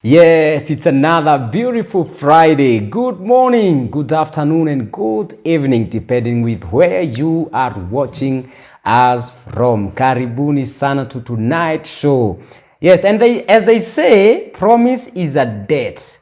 Yes, it's another beautiful Friday. Good morning, good afternoon, and good evening, depending with where you are watching us from. Karibuni sana to tonight's show. Yes, and as they say, promise is a debt.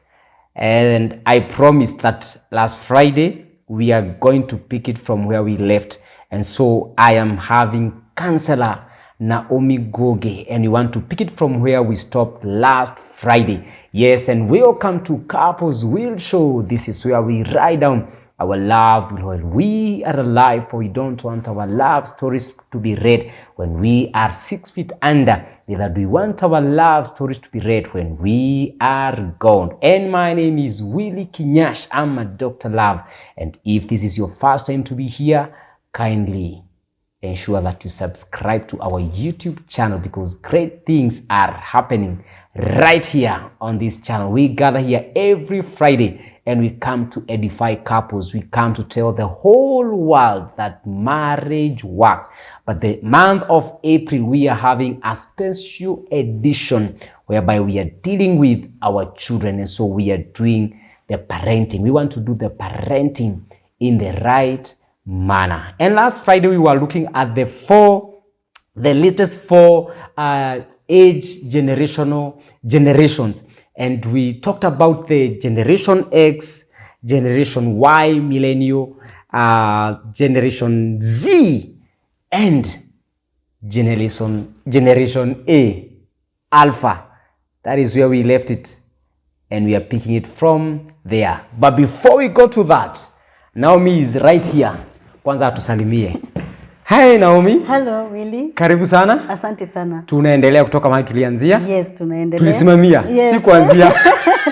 And I promised that last Friday, we are going to pick it from where we left. And so I am having counselor Naomi Ngugi, and we want to pick it from where we stopped last Friday. Yes, and welcome to Couples Will Show. This is where we write down our love while we are alive, for we don't want our love stories to be read when we are 6 feet under. Neither do we want our love stories to be read when we are gone. And my name is Willie Kinyash. I'm a Dr. Love. And if this is your first time to be here, kindly ensure that you subscribe to our YouTube channel, because great things are happening right here on this channel. We gather here every Friday and we come to edify couples. We come to tell the whole world that marriage works. But the month of April, we are having a special edition whereby we are dealing with our children. And so we are doing the parenting. We want to do the parenting in the right manner. And last Friday we were looking at the latest four generations, and we talked about the Generation X, Generation Y, Millennial, Generation Z, and Generation A, Alpha. That is where we left it, and we are picking it from there. But before we go to that, Naomi is right here. Kwanza atusalimie. Hi Naomi. Hello Willie. Karibu sana. Asante sana. Tunaendelea kutoka mahali tulianzia? Yes, tunaendelea. Tulisimamia, yes. Si kuanzia.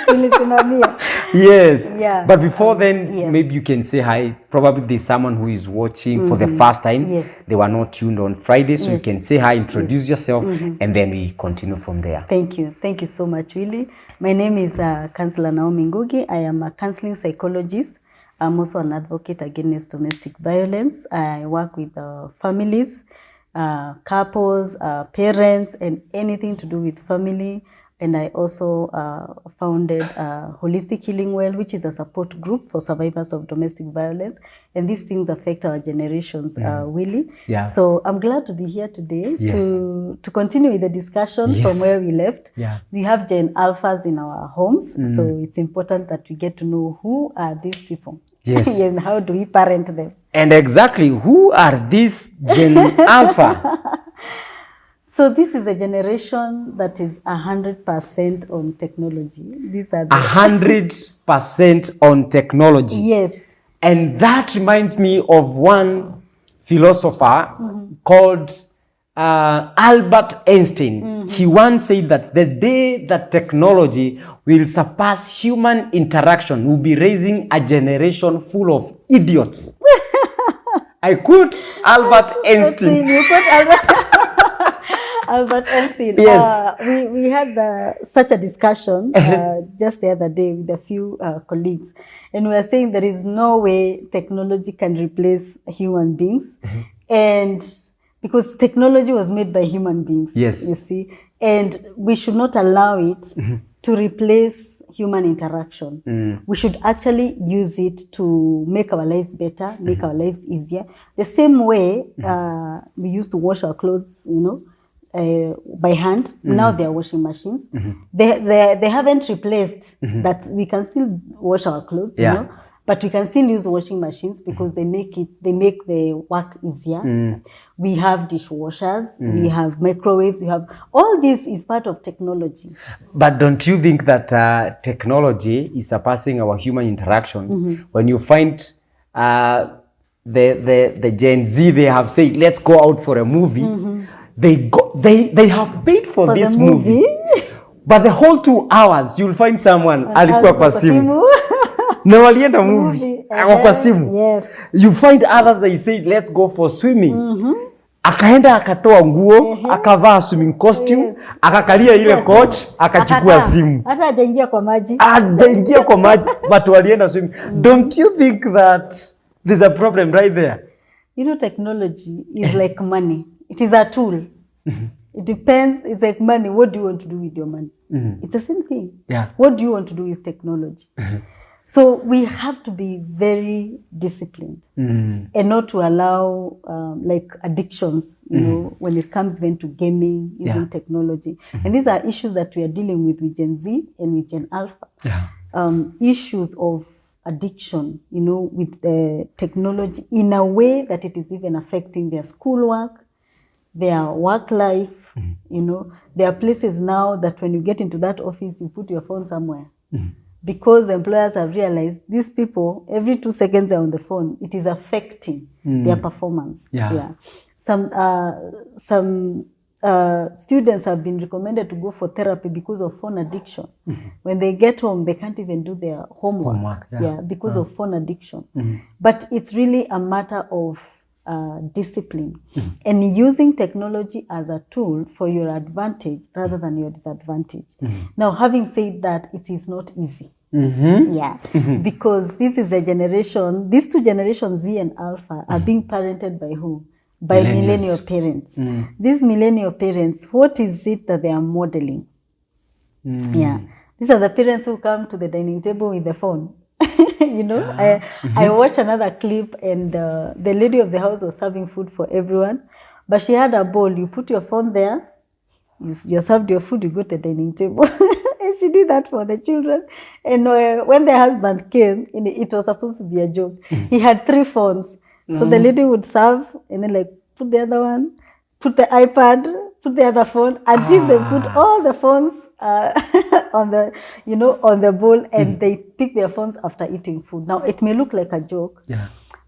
Tulisimamia. Yes. Yeah. But before then, maybe you can say hi. Probably there's someone who is watching for the first time. Yes. They were not tuned on Friday, so you can say hi, introduce yourself, and then we continue from there. Thank you. Thank you so much, Willie. My name is Counselor Naomi Ngugi. I am a counseling psychologist. I'm also an advocate against domestic violence. I work with families, couples, parents, and anything to do with family. And I also founded Holistic Healing Well, which is a support group for survivors of domestic violence. And these things affect our generations, Willie. Yeah. So I'm glad to be here today to continue with the discussion from where we left. Yeah. We have Gen Alphas in our homes, so it's important that we get to know who are these people. Yes. And how do we parent them? And exactly, who are these Gen Alpha? So this is a generation that is 100% on technology. These are 100% on technology. Yes. And that reminds me of one philosopher called Albert Einstein. He once said that the day that technology will surpass human interaction, we'll be raising a generation full of idiots. I quote Albert Einstein. You quote Albert Einstein. Yes. We had such a discussion just the other day with a few colleagues, and we were saying there is no way technology can replace human beings, and because technology was made by human beings, yes, you see, and we should not allow it to replace human interaction. We should actually use it to make our lives better, make our lives easier. The same way we used to wash our clothes, you know, by hand. Now they are washing machines. They haven't replaced that. We can still wash our clothes, you know, but we can still use washing machines because they make the work easier. We have dishwashers, we have microwaves, we have all this is part of technology. But don't you think that technology is surpassing our human interaction? When you find the Gen Z, they have said, let's go out for a movie. They have paid for this movie. But the whole 2 hours, you'll find someone alikuwa kwa simu. Na walienda movie. Kwa simu. Yes. You find others, they say, let's go for swimming. Akaenda akatoa nguo, akavaa swimming costume, akakalia ile coach, akachukua simu. Hata hajaingia kwa maji. Hajaingia kwa maji, but walienda swimming. Don't you think that there's a problem right there? You know, technology is like money. It is a tool. It depends. It's like money. What do you want to do with your money? It's the same thing. Yeah. What do you want to do with technology? So we have to be very disciplined and not to allow like addictions, you know, when it comes then to gaming, using technology. And these are issues that we are dealing with Gen Z and with Gen Alpha. Issues of addiction, you know, with the technology in a way that it is even affecting their schoolwork, their work life. You know, there are places now that when you get into that office, you put your phone somewhere. Because employers have realized these people, every 2 seconds are on the phone, it is affecting their performance. Some students have been recommended to go for therapy because of phone addiction. When they get home, they can't even do their homework. Because of phone addiction. But it's really a matter of discipline and using technology as a tool for your advantage rather than your disadvantage. Now, having said that, it is not easy. Because this is a generation, these two generations, Z and Alpha, are being parented by who? By millennial parents. These millennial parents, what is it that they are modeling? These are the parents who come to the dining table with the phone. You know, I watched another clip and the lady of the house was serving food for everyone, but she had a bowl. You put your phone there, you served your food, you go to the dining table. And she did that for the children. And when the husband came, it was supposed to be a joke. He had 3 phones. So the lady would serve and then like put the other one, put the iPad, put the other phone, until they put all the phones on the, you know, on the bowl, and they pick their phones after eating food. Now, it may look like a joke,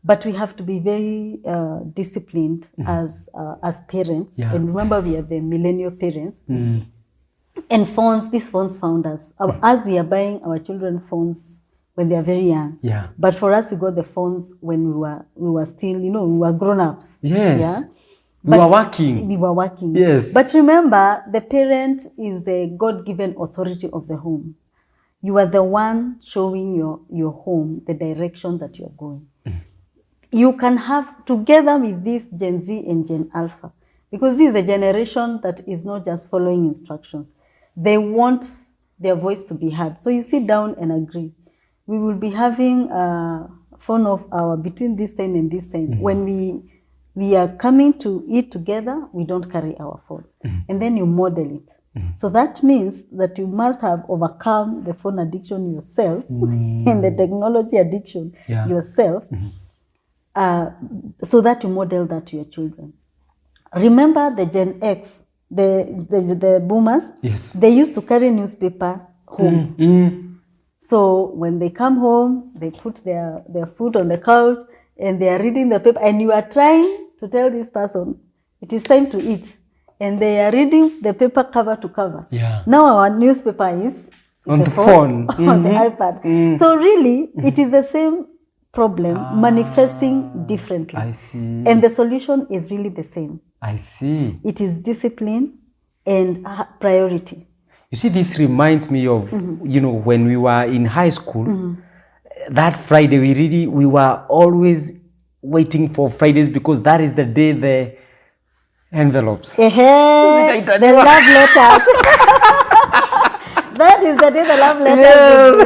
but we have to be very disciplined as parents. And remember, we are the millennial parents. And phones, these phones found us. As we are buying our children phones when they are very young. But for us, we got the phones when we were still, you know, we were grown-ups. We were working. We were working. Yes. But remember, the parent is the God-given authority of the home. You are the one showing your home the direction that you're going. You can have, together with this Gen Z and Gen Alpha, because this is a generation that is not just following instructions. They want their voice to be heard. So you sit down and agree. We will be having a phone off hour between this time and this time. When we are coming to eat together, we don't carry our phones. And then you model it. So that means that you must have overcome the phone addiction yourself and the technology addiction yourself, so that you model that to your children. Remember the Gen X, the boomers? They used to carry newspaper home. So when they come home, they put their foot on the couch and they are reading the paper, and you are trying to tell this person, it is time to eat. And they are reading the paper cover to cover. Now our newspaper is on the phone. On the iPad. So really, it is the same problem manifesting differently. I see. And the solution is really the same. I see. It is discipline and priority. You see, this reminds me of, you know, when we were in high school, that Friday, we were always waiting for Fridays because that is the day the envelopes. The love letters. That is the day the love letters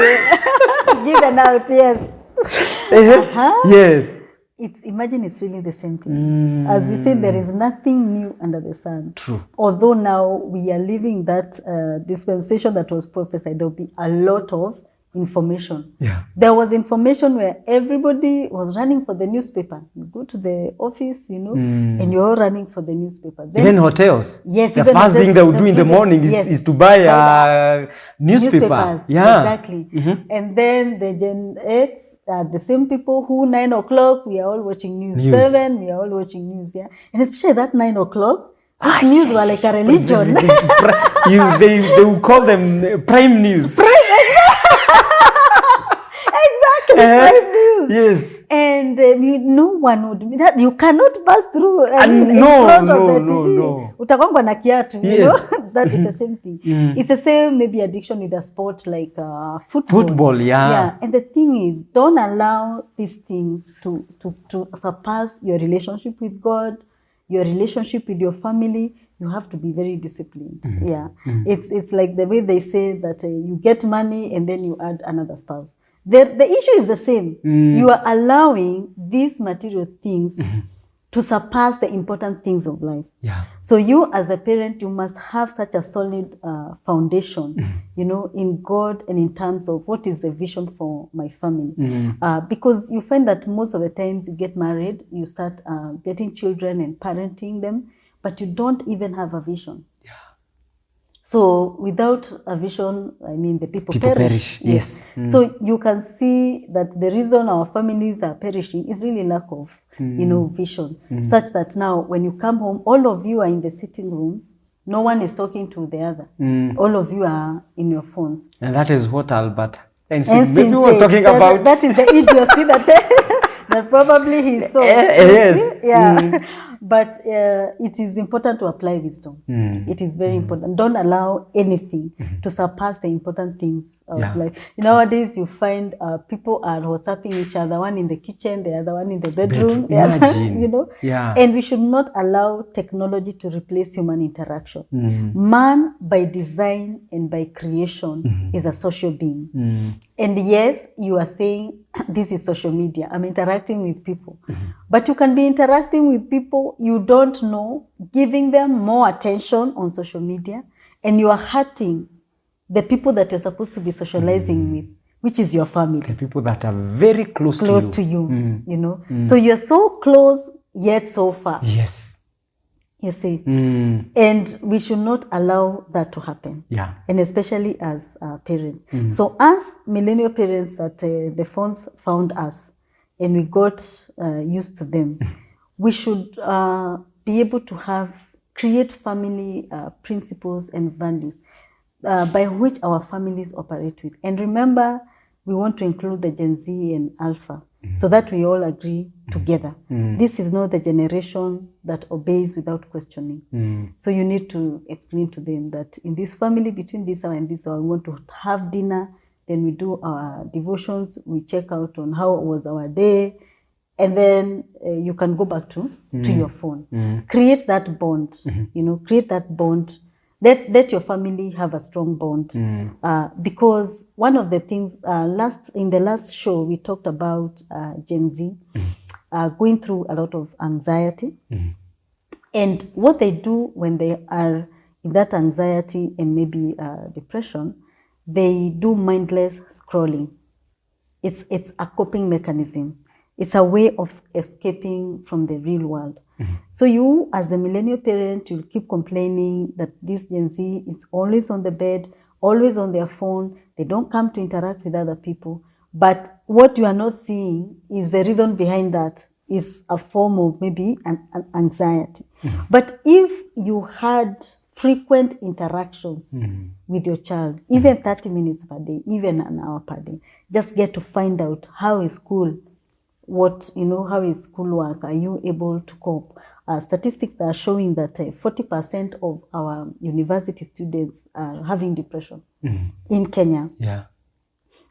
given out, yes. Yes. Imagine it's really the same thing. As we said, there is nothing new under the sun. True. Although now we are living that dispensation that was prophesied, there will be a lot of information. There was information where everybody was running for the newspaper. You go to the office, you know, and you're all running for the newspaper. Then, even hotels. Yes. The first thing they would do in the morning is to buy a newspaper. Exactly. And then the Gen X, the same people who 9 o'clock, we are all watching news. 7, we are all watching news. And especially that 9 o'clock, these news were like a religion. They would call them prime news. Exactly, prime news. Yes. And no one would be that. You cannot pass through in front of the TV. Utakongwa na kiatu, you know? That is the same thing. It's the same maybe addiction with a sport like football. Football, yeah. And the thing is, don't allow these things to surpass your relationship with God, your relationship with your family, you have to be very disciplined. Yeah. It's like the way they say that you get money and then you add another spouse. The issue is the same. You are allowing these material things to surpass the important things of life. Yeah. So you as a parent, you must have such a solid foundation, you know, in God and in terms of what is the vision for my family. Because you find that most of the times you get married, you start getting children and parenting them, but you don't even have a vision. Yeah. So without a vision, I mean, the people perish. Yes. So you can see that the reason our families are perishing is really lack of, you know, vision. Such that now when you come home, all of you are in the sitting room. No one is talking to the other. All of you are in your phones. And that is what Albert Einstein maybe was talking about. That is the idiocy that probably he saw. Yes. Yeah. But it is important to apply wisdom. It is very important. Don't allow anything to surpass the important things of life. Nowadays, you find people are WhatsApping each other, one in the kitchen, the other one in the bedroom. You know? Yeah. And we should not allow technology to replace human interaction. Man, by design and by creation, is a social being. And yes, you are saying this is social media. I'm interacting with people. But you can be interacting with people you don't know, giving them more attention on social media, and you are hurting the people that you're supposed to be socializing with, which is your family. The people that are very close to you. You know. So you're so close, yet so far. Yes. You see. And we should not allow that to happen. Yeah. And especially as parents. So as millennial parents that the phones found us and we got used to them, we should be able to create family principles and values by which our families operate with. And remember, we want to include the Gen Z and Alpha so that we all agree together. This is not the generation that obeys without questioning. So you need to explain to them that in this family, between this hour and this hour, we want to have dinner, then we do our devotions, we check out on how was our day, and then you can go back to your phone. Create that bond, you know, create that bond. Let your family have a strong bond. Because one of the things, in the last show, we talked about Gen Z going through a lot of anxiety. And what they do when they are in that anxiety and maybe depression, they do mindless scrolling. It's a coping mechanism. It's a way of escaping from the real world. So you, as the millennial parent, you'll keep complaining that this Gen Z is always on the bed, always on their phone. They don't come to interact with other people. But what you are not seeing is the reason behind that is a form of maybe an anxiety. But if you had frequent interactions with your child, even 30 minutes per day, even an hour per day, just get to find out how is school, how is schoolwork, are you able to cope? Statistics are showing that 40% of our university students are having depression in Kenya. Yeah.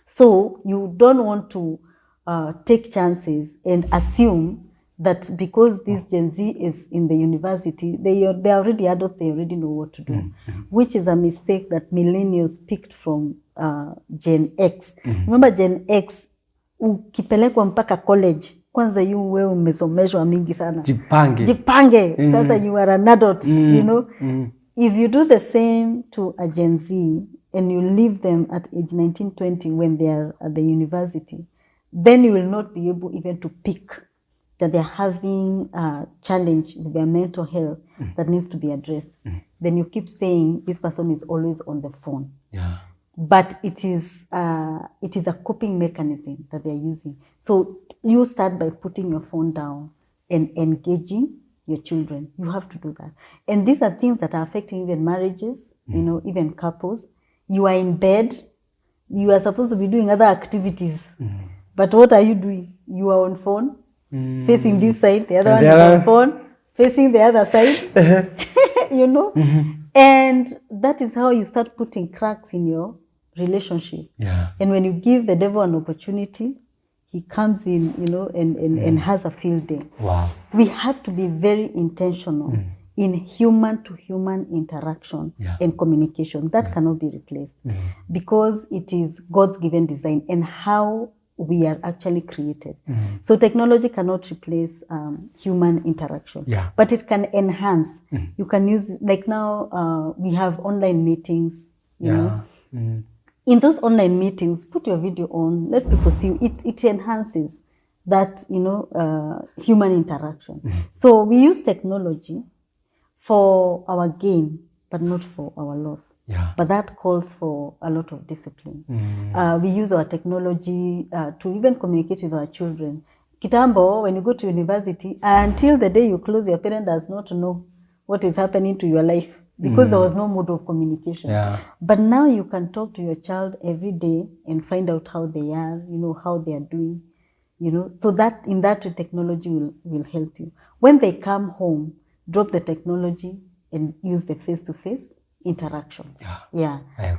So you don't want to take chances and assume that because this Gen Z is in the university, they are already adults, they already know what to do, which is a mistake that millennials picked from Gen X. Remember Gen X, ukipelekwa mpaka college, kwanza wewe umesomeshwa mingi sana. Jipange. Sasa you are an adult, you know. If you do the same to a Gen Z and you leave them at age 19, 20 when they are at the university, then you will not be able even to pick that they're having a challenge with their mental health that needs to be addressed. Then you keep saying this person is always on the phone. Yeah. But it is a coping mechanism that they're using. So you start by putting your phone down and engaging your children. You have to do that. And these are things that are affecting even marriages, you know, even couples. You are in bed. You are supposed to be doing other activities. But what are you doing? You are on phone, facing this side. The other one is on phone, facing the other side. You know? And that is how you start putting cracks in your relationship. Yeah. And when you give the devil an opportunity, he comes in, you know, and has a field day. Wow. We have to be very intentional in human-to-human interaction and communication. That cannot be replaced because it is God's given design and how we are actually created. So technology cannot replace human interaction, but it can enhance. You can use, like now we have online meetings, you know. In those online meetings, put your video on, let people see you. It enhances that, you know, human interaction. So we use technology for our gain, but not for our loss. But that calls for a lot of discipline. We use our technology to even communicate with our children. Kitambo, when you go to university, until the day you close, your parent does not know what is happening to your life because there was no mode of communication. But now you can talk to your child every day and find out how they are, you know, how they are doing, you know. So that in that way, technology will help you. When they come home, drop the technology and use the face-to-face interaction.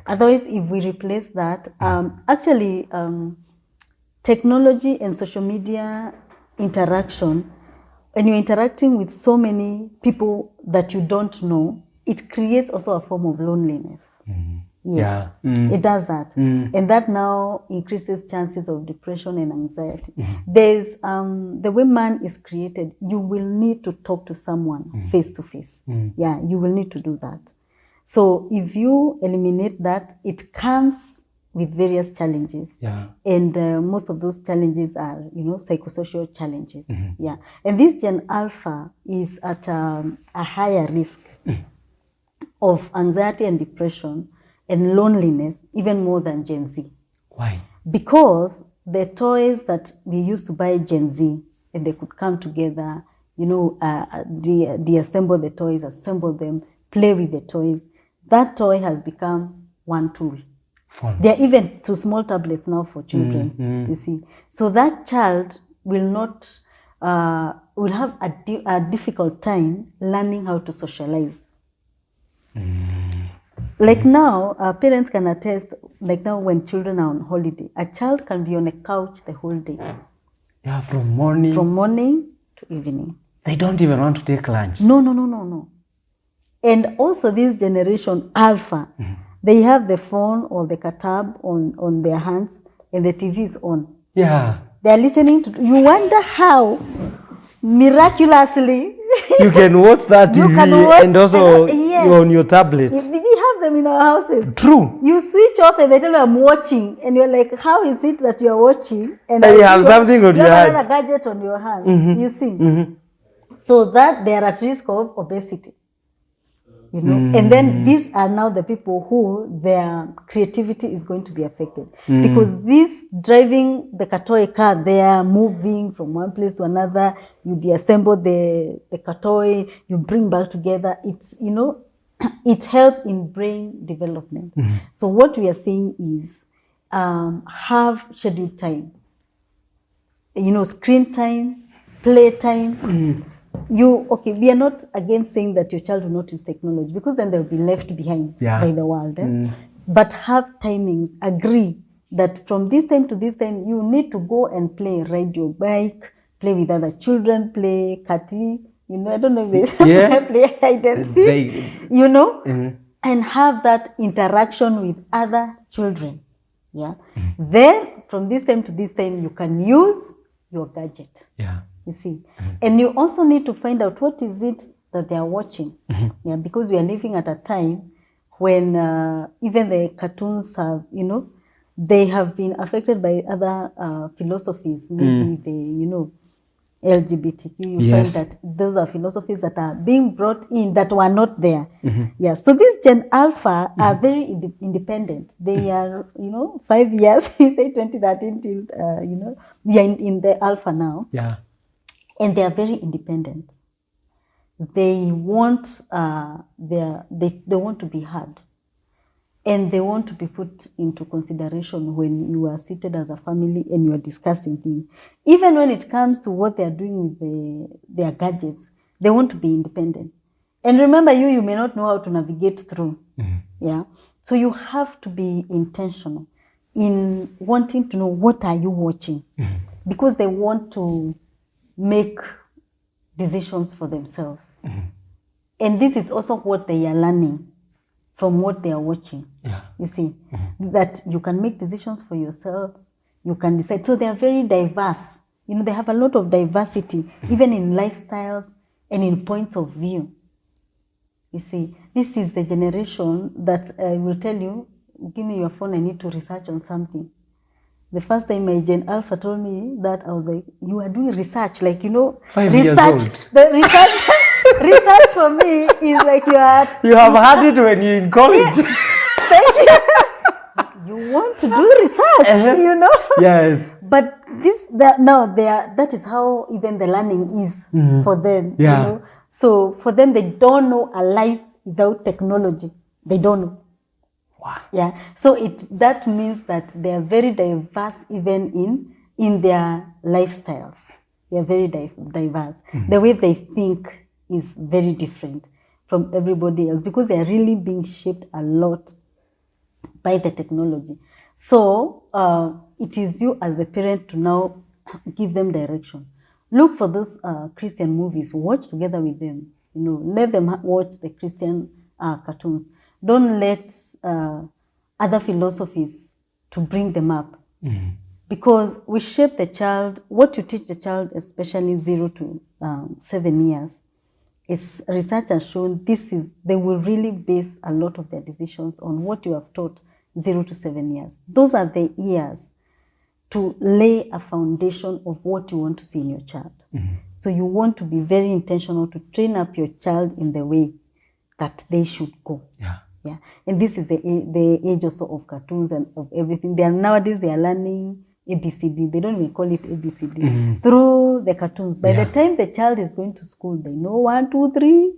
Otherwise, if we replace that, actually, technology and social media interaction, when you're interacting with so many people that you don't know, it creates also a form of loneliness. It does that. And that now increases chances of depression and anxiety. There's, the way man is created, you will need to talk to someone face to face. You will need to do that. So if you eliminate that, it comes with various challenges. And most of those challenges are, you know, psychosocial challenges. And this Gen Alpha is at a higher risk of anxiety and depression and loneliness, even more than Gen Z. Why? Because the toys that we used to buy Gen Z, and they could come together, you know, deassemble the toys, assemble them, play with the toys. That toy has become one tool. There are even 2 small tablets now for children, you see. So that child will not, will have a difficult time learning how to socialize. Like now, parents can attest, like now when children are on holiday, a child can be on a couch the whole day. From morning. From morning to evening. They don't even want to take lunch. No. And also this generation Alpha, they have the phone or the katab on their hands and the TV is on. They're listening to, you wonder how miraculously you can watch that TV and also you're on your tablet. We have them in our houses. True. You switch off and they tell you I'm watching, and you're like, how is it that you're watching? And you have something on your hand. You have another gadget on your hand. You see. So that they are at risk of obesity. You know, and then these are now the people who their creativity is going to be affected because this driving the katoy car, they are moving from one place to another. You deassemble the katoy, you bring back together. It's, you know, it helps in brain development. So what we are saying is have scheduled time. You know, screen time, play time. We are not again saying that your child will not use technology because then they'll be left behind by the world. But have timings, agree that from this time to this time, you need to go and play, ride your bike, play with other children, play kati, you know, I don't know if they play hide and seek, you know, and have that interaction with other children. Then from this time to this time, you can use your gadget. You see, and you also need to find out what is it that they are watching. Because we are living at a time when even the cartoons have, you know, they have been affected by other philosophies. Maybe the, you know, LGBTQ. You find that those are philosophies that are being brought in that were not there. So this Gen Alpha are very independent. They are, you know, 5 years. We say 2013 till, you know, we are in the Alpha now. And they are very independent. They want they want to be heard, and they want to be put into consideration when you are seated as a family and you are discussing things. Even when it comes to what they are doing with their gadgets, they want to be independent. And remember, you may not know how to navigate through. So you have to be intentional in wanting to know what are you watching, because they want to make decisions for themselves. And this is also what they are learning from what they are watching. Yeah. You see, that you can make decisions for yourself, you can decide. So they are very diverse. You know, they have a lot of diversity, even in lifestyles and in points of view. You see, this is the generation that I will tell you, give me your phone, I need to research on something. The first time my Gen Alpha told me that, I was like, you are doing research, like, you know, 5 research. years old. The research, research for me is like you are. You have had it when you're in college. Thank you. You want to do research, you know? Yes. But that is how even the learning is for them. Yeah. You know? So for them, they don't know a life without technology. They don't know. Wow. Yeah. So that means that they are very diverse even in their lifestyles. They are very diverse. The way they think is very different from everybody else because they are really being shaped a lot by the technology. So it is you as a parent to now give them direction. Look for those Christian movies. Watch together with them. You know, let them watch the Christian cartoons. Don't let other philosophies to bring them up. Because we shape the child. What you teach the child, especially 0 to 7 years, is research has shown they will really base a lot of their decisions on what you have taught 0 to 7 years. Those are the years to lay a foundation of what you want to see in your child. So you want to be very intentional to train up your child in the way that they should go. Yeah. Yeah. And this is the age also of cartoons and of everything. Nowadays they are learning ABCD. They don't even call it ABCD through the cartoons. By the time the child is going to school, they know 1, 2, 3.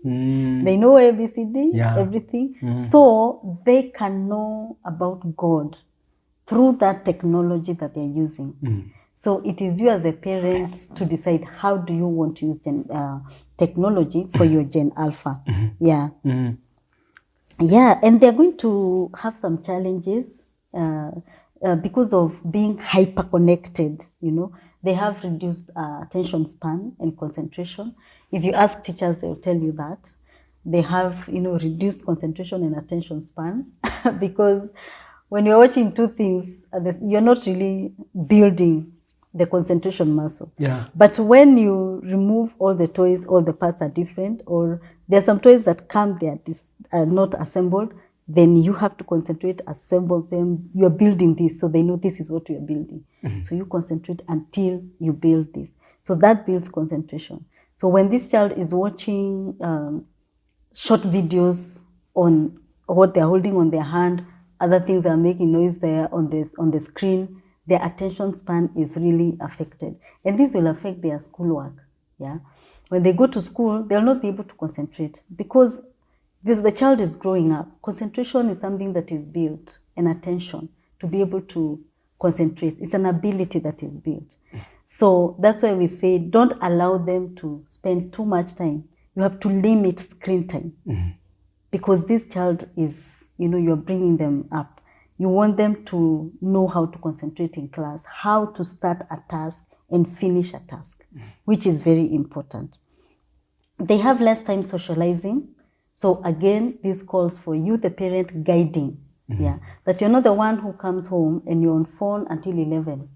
They know ABCD, everything. So they can know about God through that technology that they're using. So it is you as a parent to decide how do you want to use technology for your Gen Alpha. Yeah. Yeah, and they're going to have some challenges because of being hyper connected. You know, they have reduced attention span and concentration. If you ask teachers, they'll tell you that they have, you know, reduced concentration and attention span because when you're watching two things, you're not really building the concentration muscle. Yeah. But when you remove all the toys, all the parts are different, or there are some toys that come there are not assembled, then you have to concentrate, assemble them. You're building this, so they know this is what you're building. So you concentrate until you build this. So that builds concentration. So when this child is watching short videos on what they're holding on their hand, other things are making noise there on the screen, their attention span is really affected. And this will affect their schoolwork. Yeah. When they go to school, they'll not be able to concentrate because the child is growing up. Concentration is something that is built, and attention to be able to concentrate. It's an ability that is built. So that's why we say don't allow them to spend too much time. You have to limit screen time because this child is, you know, you're bringing them up. You want them to know how to concentrate in class, how to start a task and finish a task, which is very important. They have less time socializing. So again, this calls for you, the parent, guiding. Yeah, that you're not the one who comes home and you're on phone until 11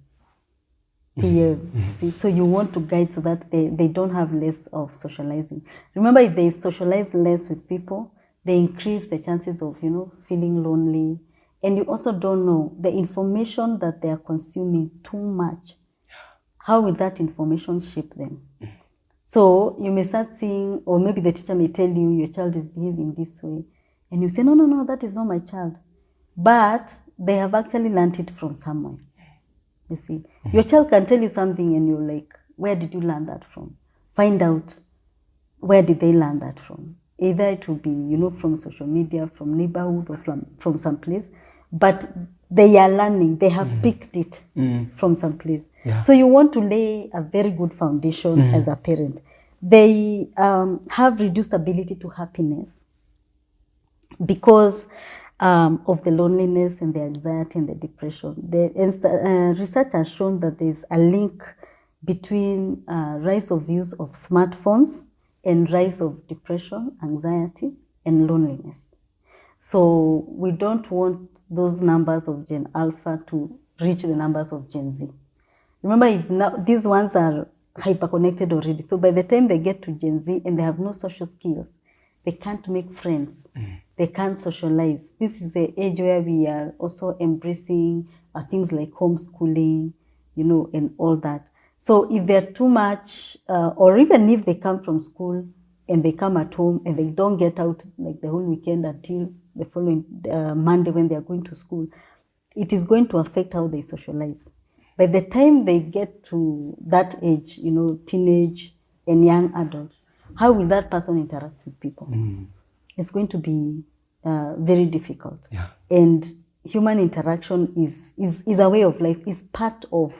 p.m. See? So you want to guide so that they don't have less of socializing. Remember, if they socialize less with people, they increase the chances of, you know, feeling lonely. And you also don't know the information that they are consuming too much. How will that information shape them? So you may start seeing, or maybe the teacher may tell you your child is behaving this way. And you say, no, that is not my child. But they have actually learned it from somewhere. You see, your child can tell you something and you're like, where did you learn that from? Find out where did they learn that from. Either it will be, you know, from social media, from neighborhood, or from some place. But they are learning. They have picked it from some place. Yeah. So you want to lay a very good foundation as a parent. They have reduced ability to happiness because of the loneliness and the anxiety and the depression. Research has shown that there's a link between rise of use of smartphones and rise of depression, anxiety, and loneliness. So we don't want those numbers of Gen Alpha to reach the numbers of Gen Z. Remember, if now, these ones are hyper-connected already. So by the time they get to Gen Z and they have no social skills, they can't make friends. They can't socialize. This is the age where we are also embracing things like homeschooling, and all that. So if they're too much, or even if they come from school and they come at home and they don't get out like the whole weekend until the following Monday when they are going to school, it is going to affect how they socialize. By the time they get to that age, teenage and young adults, how will that person interact with people? It's going to be very difficult. Yeah. And human interaction is a way of life, is part of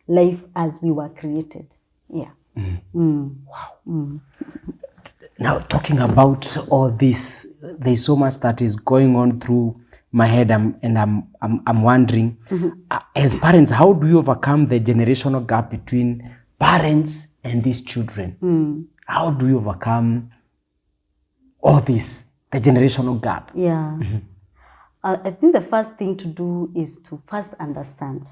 life as we were created. Yeah. Wow. Now, talking about all this, there's so much that is going on through my head, I'm wondering, as parents, how do you overcome the generational gap between parents and these children? How do you overcome all this, the generational gap? Yeah. I think the first thing to do is to first understand.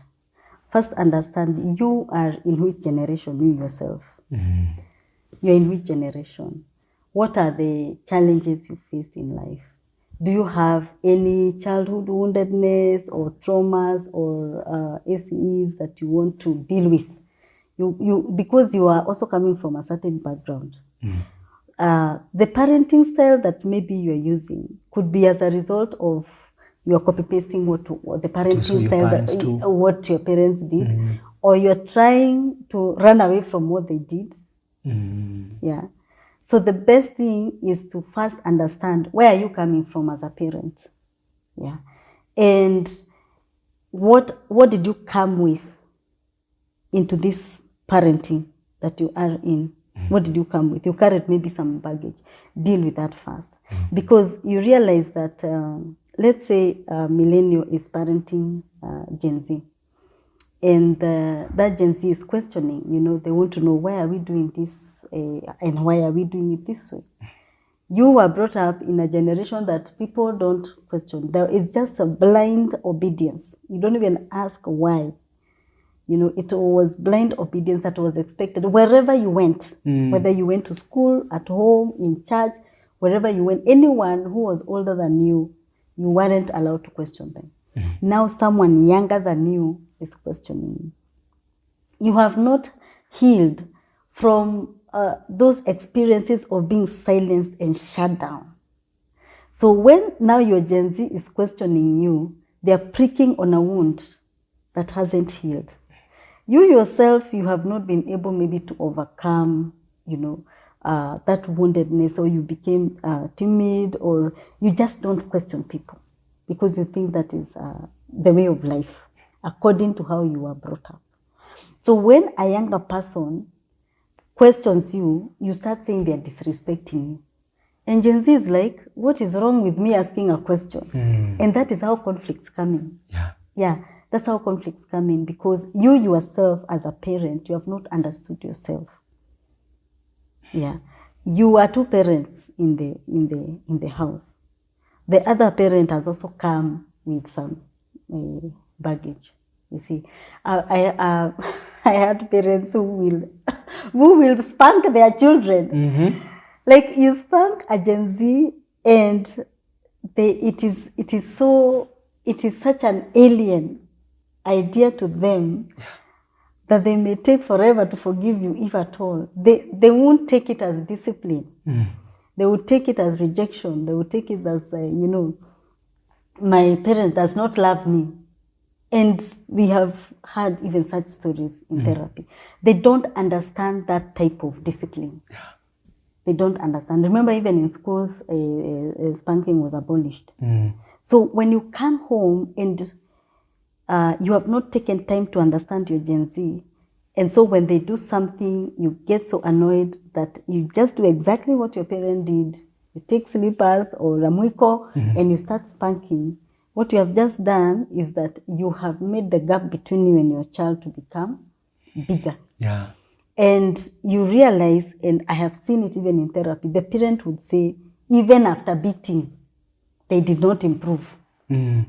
First understand you are in which generation, you yourself. You're in which generation? What are the challenges you faced in life? Do you have any childhood woundedness or traumas or ACEs that you want to deal with? Because you are also coming from a certain background. The parenting style that maybe you're using could be as a result of you're copy-pasting what the parenting style, what your parents did, or you're trying to run away from what they did. Yeah. So the best thing is to first understand where are you coming from as a parent. Yeah. And what did you come with into this parenting that you are in? What did you come with? You carried maybe some baggage. Deal with that first. Because you realize that, let's say millennial is parenting Gen Z. And that Gen Z is questioning, they want to know why are we doing this and why are we doing it this way? You were brought up in a generation that people don't question. There is just a blind obedience. You don't even ask why. It was blind obedience that was expected wherever you went, whether you went to school, at home, in church, wherever you went. Anyone who was older than you weren't allowed to question them. Now someone younger than you is questioning you. You have not healed from those experiences of being silenced and shut down. So when now your Gen Z is questioning you, they're pricking on a wound that hasn't healed. You yourself, you have not been able maybe to overcome, that woundedness, or you became timid, or you just don't question people because you think that is the way of life, according to how you were brought up. So when a younger person questions you, you start saying they're disrespecting you. And Gen Z is like, what is wrong with me asking a question? And that is how conflicts come in. Yeah, that's how conflicts come in, because you yourself as a parent, you have not understood yourself. Yeah, you are two parents in the house. The other parent has also come with some baggage. You see, I had parents who will spank their children. Like you spank a Gen Z, and it is such an alien idea to them that they may take forever to forgive you, if at all. They won't take it as discipline. They would take it as rejection. They would take it as, my parent does not love me. And we have had even such stories in therapy. They don't understand that type of discipline. They don't understand. Remember, even in schools, spanking was abolished. So when you come home and you have not taken time to understand your Gen Z, and so when they do something, you get so annoyed that you just do exactly what your parent did. You take slippers or ramuiko and you start spanking. What you have just done is that you have made the gap between you and your child to become bigger. Yeah. And you realize, and I have seen it even in therapy, the parent would say, even after beating, they did not improve. Mm.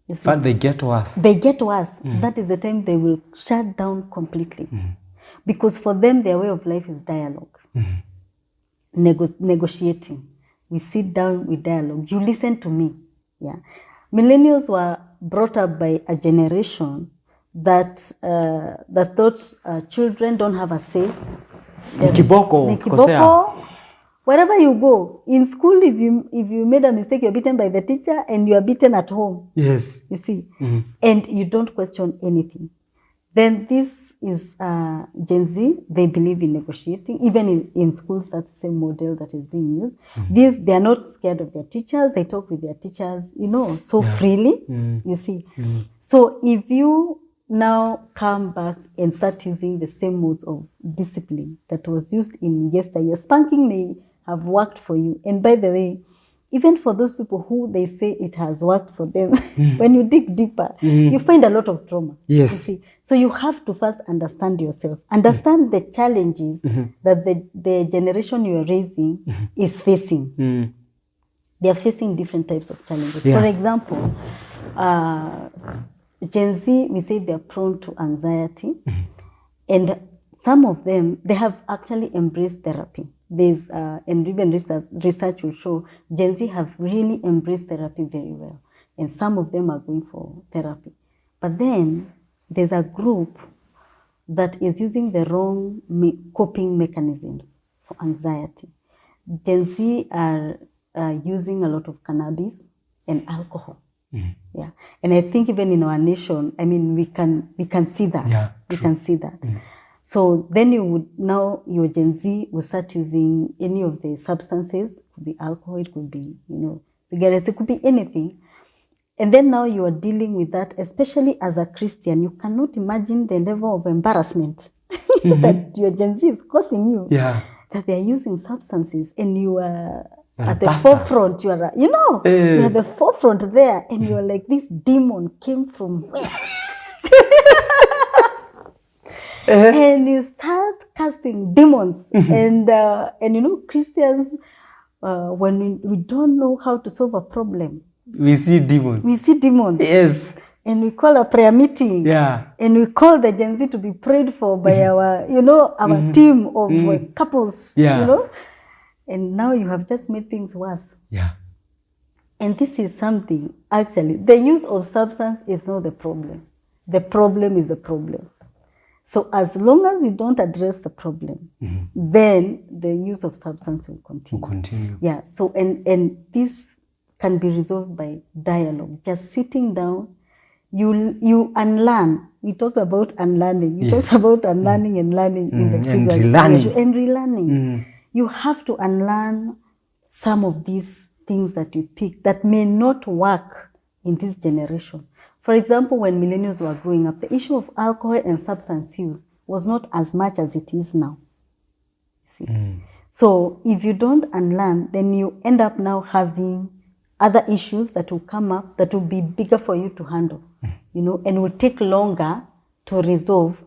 You see? But they get worse. They get worse. That is the time they will shut down completely. Because for them, their way of life is dialogue. Negotiating. We sit down with dialogue. You listen to me. Yeah. Millennials were brought up by a generation that thought children don't have a say. Ni kiboko, kosea. Wherever you go, in school, if you made a mistake, you're beaten by the teacher, and you are beaten at home. Yes. You see, and you don't question anything. Then this is Gen Z. They believe in negotiating. Even in schools, that's the same model that is being used. They are not scared of their teachers. They talk with their teachers, so freely. You see. So if you now come back and start using the same modes of discipline that was used in yesteryear, spanking may have worked for you. And by the way, even for those people who they say it has worked for them, when you dig deeper, you find a lot of trauma. Yes. You see? So you have to first understand yourself, understand the challenges that the generation you are raising is facing. They are facing different types of challenges. Yeah. For example, Gen Z, we say they're prone to anxiety. And some of them, they have actually embraced therapy. There's, and even research will show Gen Z have really embraced therapy very well. And some of them are going for therapy. But then there's a group that is using the wrong coping mechanisms for anxiety. Gen Z are using a lot of cannabis and alcohol. Yeah. And I think even in our nation, I mean, we can see that. Yeah, we can see that. So then your Gen Z will start using any of the substances. It could be alcohol, it could be, cigarettes, it could be anything. And then now you are dealing with that, especially as a Christian. You cannot imagine the level of embarrassment that your Gen Z is causing you. Yeah. That they are using substances, and you are You're at the forefront. You are, you're at the forefront there, and you are like, this demon came from where? And you start casting demons. And Christians, when we don't know how to solve a problem, we see demons. We see demons. Yes. And we call a prayer meeting. Yeah. And we call the Gen Z to be prayed for by our, our team of couples. Yeah. And now you have just made things worse. Yeah. And this is something, actually, the use of substance is not the problem. The problem is the problem. So as long as you don't address the problem, then the use of substance will continue. Yeah. So, and this can be resolved by dialogue. Just sitting down, you unlearn. We talked about unlearning. You talked about unlearning and learning in the previous relearning. And relearning. You have to unlearn some of these things that you pick that may not work in this generation. For example, when millennials were growing up, the issue of alcohol and substance use was not as much as it is now. See? So if you don't unlearn, then you end up now having other issues that will come up that will be bigger for you to handle, and will take longer to resolve.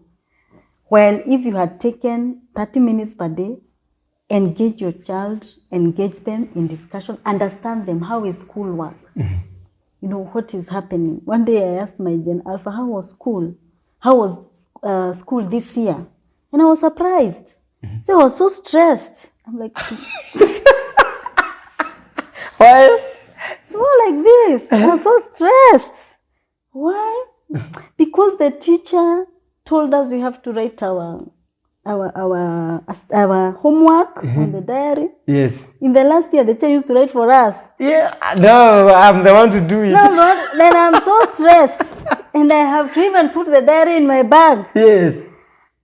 While if you had taken 30 minutes per day, engage your child, engage them in discussion, understand them, how is school work? What is happening? One day I asked my Gen Alpha, how was school? How was school this year? And I was surprised. So I was so stressed. I'm like, Why? it's more like this. I was so stressed. Why? Because the teacher told us we have to write our homework on the diary. Yes. In the last year, the teacher used to write for us. Yeah. No, I'm the one to do it. No, but then I'm so stressed. And I have to even put the diary in my bag. Yes.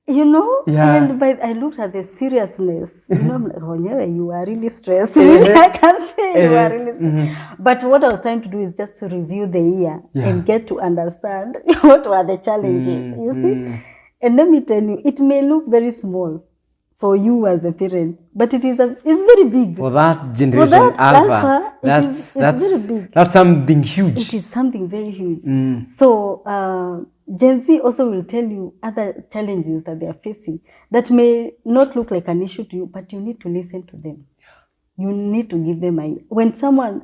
Yeah. And I looked at the seriousness. I'm like, oh, yeah, you are really stressed. I can say you are really stressed. But what I was trying to do is just to review the year and get to understand what were the challenges. You see? And let me tell you, it may look very small for you as a parent, but it's very big. For that generation Alpha, it's very big. That's something huge. It is something very huge. So Gen Z also will tell you other challenges that they are facing that may not look like an issue to you, but you need to listen to them. You need to give them when someone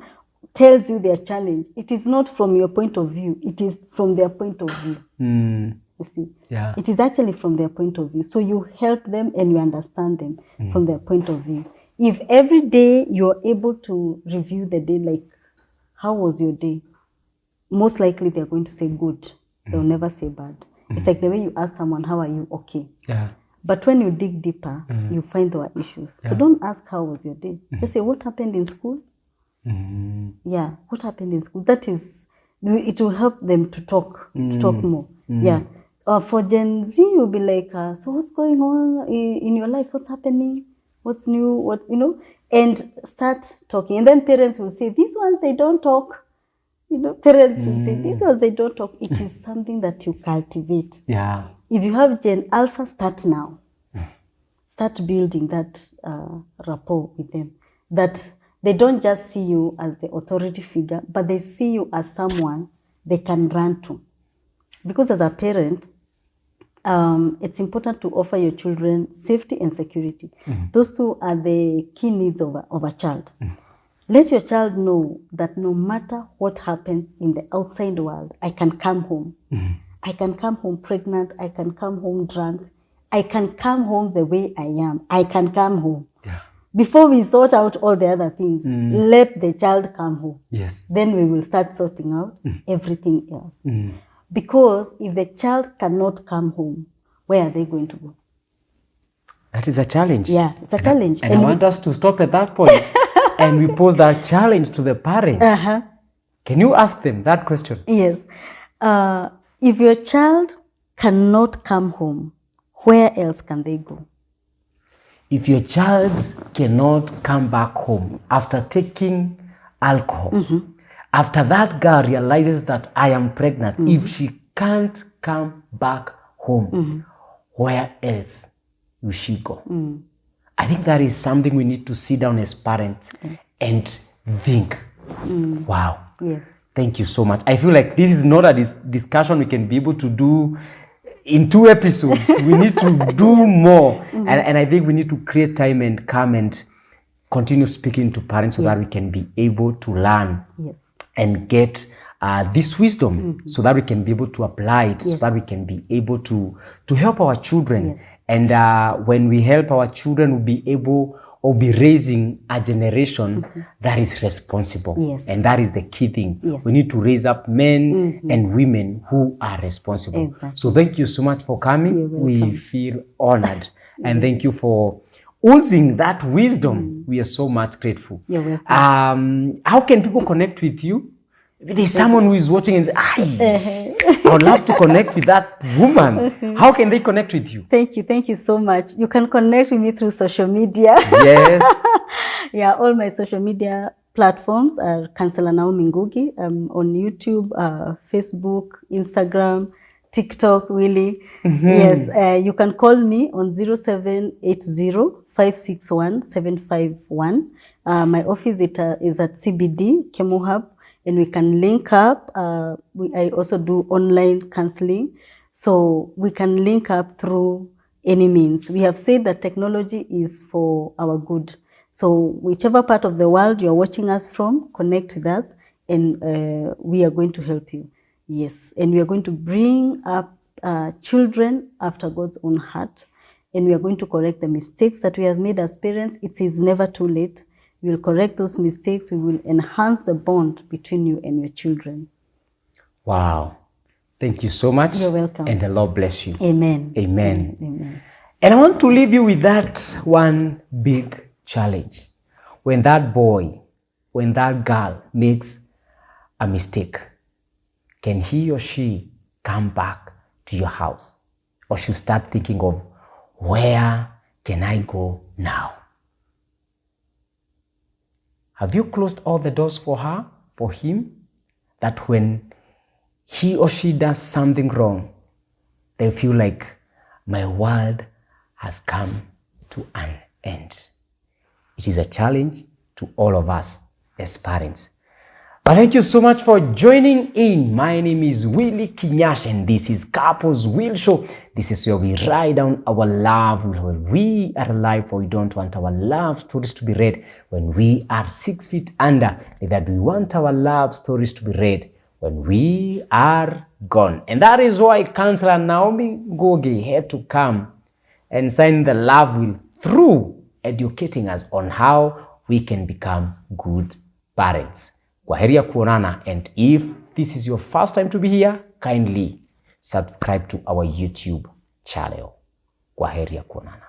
tells you their challenge, it is not from your point of view, it is from their point of view. You see, it is actually from their point of view. So you help them and you understand them from their point of view. If every day you're able to review the day, like, how was your day? Most likely they're going to say good. They'll never say bad. It's like the way you ask someone, how are you? Okay. But when you dig deeper, you find there are issues. So don't ask how was your day. Just say, what happened in school? Yeah, what happened in school? That is, it will help them to talk more. Yeah. For Gen Z, you'll be like, so what's going on in your life? What's happening? What's new? What's, and start talking. And then parents will say, these ones, they don't talk. Parents will say, these ones, they don't talk. It is something that you cultivate. Yeah. If you have Gen Alpha, start now. Start building that rapport with them. That they don't just see you as the authority figure, but they see you as someone they can run to. Because as a parent, it's important to offer your children safety and security. Those two are the key needs of a child. Let your child know that no matter what happens in the outside world, I can come home. I can come home pregnant. I can come home drunk. I can come home the way I am. I can come home. Yeah. Before we sort out all the other things, let the child come home. Yes. Then we will start sorting out everything else. Because if the child cannot come home, where are they going to go? That is a challenge. Yeah, it's a challenge. And I want us to stop at that point and we pose that challenge to the parents. Can you ask them that question? Yes. If your child cannot come home, where else can they go? If your child cannot come back home after taking alcohol, after that girl realizes that I am pregnant, if she can't come back home, where else will she go? I think that is something we need to sit down as parents and think. Wow. Yes. Thank you so much. I feel like this is not a discussion we can be able to do in 2 episodes. We need to do more. And I think we need to create time and come and continue speaking to parents so that we can be able to learn and get this wisdom so that we can be able to apply it, so that we can be able to help our children. And when we help our children, we'll be able or be raising a generation that is responsible. And that is the key thing. We need to raise up men and women who are responsible. So thank you so much for coming. We feel honored. And thank you for oozing that wisdom. We are so much grateful. You're welcome. How can people connect with you? If there's someone who is watching and says, I would love to connect with that woman. How can they connect with you? Thank you. Thank you so much. You can connect with me through social media. Yes. Yeah, all my social media platforms are Counselor Naomi Ngugi. On YouTube, Facebook, Instagram, TikTok, Willie. Yes, you can call me on 0780-561-751. My office is at CBD, Kemu Hub. And we can link up. I also do online counseling. So we can link up through any means. We have said that technology is for our good. So whichever part of the world you're watching us from, connect with us and we are going to help you. Yes. And we are going to bring up children after God's own heart. And we are going to correct the mistakes that we have made as parents. It is never too late. We will correct those mistakes. We will enhance the bond between you and your children. Wow. Thank you so much. You're welcome. And the Lord bless you. Amen. Amen. Amen. And I want to leave you with that one big challenge. When that boy, when that girl makes a mistake, can he or she come back to your house? Or should start thinking of, where can I go now? Have you closed all the doors for her, for him? That when he or she does something wrong, they feel like my world has come to an end. It is a challenge to all of us as parents. But thank you so much for joining in. My name is Willie Kinyash and this is Couples Will Show. This is where we write down our love when we are alive, for we don't want our love stories to be read when we are 6 feet under. Neither do we want our love stories to be read when we are gone. And that is why Counselor Naomi Ngugi had to come and sign the love will through educating us on how we can become good parents. Kwaheri ya kuonana, and if this is your first time to be here, kindly subscribe to our YouTube channel. Kwaheri ya kuonana.